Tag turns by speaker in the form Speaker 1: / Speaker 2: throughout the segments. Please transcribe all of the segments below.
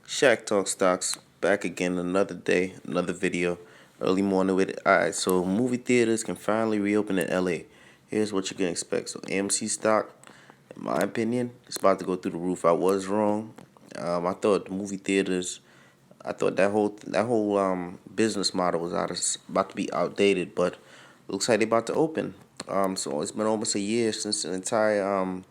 Speaker 1: Shack Talk Stocks back again another day, another video, early morning with it. Alright, so movie theaters can finally reopen in LA. Here's what you can expect. So AMC stock, in my opinion, it's about to go through the roof. I was wrong. I thought the movie theaters, I thought that whole business model was about to be outdated, but looks like they're about to open. So it's been almost a year since an entire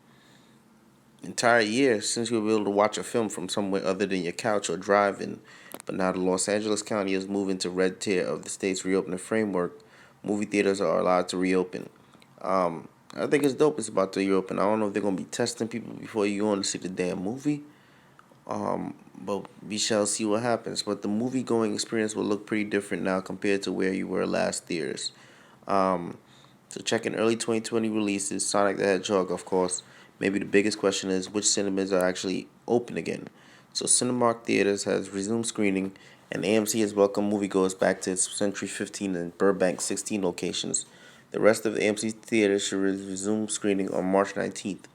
Speaker 1: year since you were able to watch a film from somewhere other than your couch or driving. But now the Los Angeles County is moving to red tier of the state's reopening framework. Movie theaters are allowed to reopen. I think it's dope. It's about to reopen. I don't know if they're gonna be testing people before you go in to see the damn movie. But we shall see what happens. But the movie going experience will look pretty different now compared to where you were last year's. Um, so checking early 2020 releases, Sonic the Hedgehog, of course. Maybe the biggest question is which cinemas are actually open again. So Cinemark Theaters has resumed screening, and AMC has welcomed moviegoers back to its Century 15 and Burbank 16 locations. The rest of the AMC theaters should resume screening on March 19th.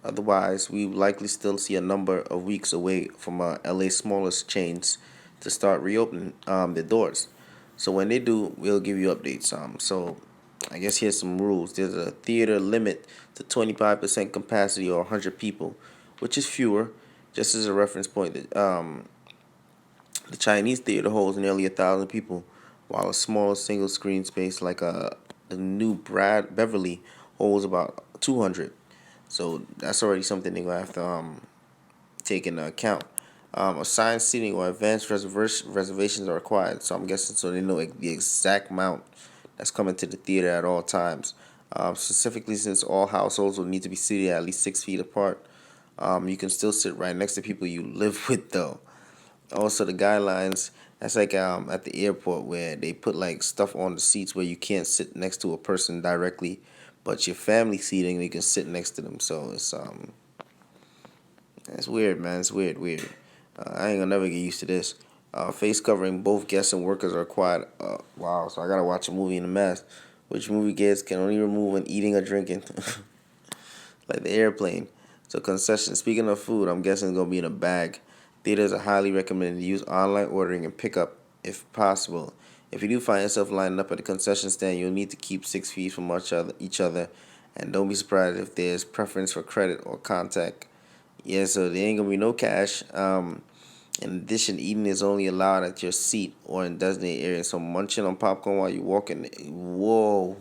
Speaker 1: Otherwise, we will likely still see a number of weeks away from LA's smallest chains to start reopening their doors. So when they do, we'll give you updates. So I guess here's some rules. There's a theater limit to 25% capacity or 100 people, which is fewer. Just as a reference point, the Chinese theater holds nearly 1,000 people, while a small single screen space like the new Brad Beverly holds about 200. So that's already something they're gonna have to take into account. Assigned seating or advanced reservations are required, so I'm guessing so they know the exact amount that's coming to the theater at all times. Specifically, since all households will need to be seated at least 6 feet apart, you can still sit right next to people you live with, though. Also, the guidelines that's like at the airport where they put like stuff on the seats where you can't sit next to a person directly, but your family seating you can sit next to them. So it's weird, man. It's weird. I ain't gonna never get used to this. Face covering both guests and workers are required. Wow, so I gotta watch a movie in a mask, which movie guests can only remove when eating or drinking, like the airplane. So concession. Speaking of food, I'm guessing it's gonna be in a bag. Theaters are highly recommended to use online ordering and pickup if possible. If you do find yourself lining up at a concession stand, you'll need to keep 6 feet from each other, and don't be surprised if there's preference for credit or contact. Yeah, so there ain't gonna be no cash. In addition, eating is only allowed at your seat or in designated areas. So munching on popcorn while you're walking, whoa.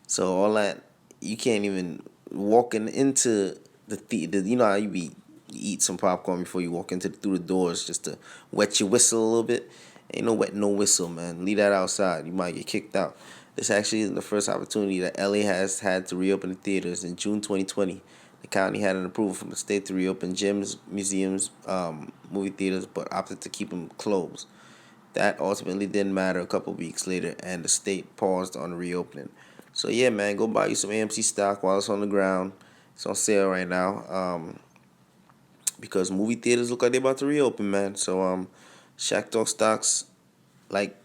Speaker 1: So all that, you can't even walking into the theater. You know how you eat some popcorn before you walk into through the doors just to wet your whistle a little bit. Ain't no wet no whistle, man. Leave that outside. You might get kicked out. This actually isn't the first opportunity that LA has had to reopen the theaters. In June 2020, the county had an approval from the state to reopen gyms, museums, movie theaters, but opted to keep them closed. That ultimately didn't matter a couple weeks later, and the state paused on the reopening. So yeah, man, go buy you some AMC stock while it's on the ground. It's on sale right now. Because movie theaters look like they're about to reopen, man. So Shack Talk stocks, like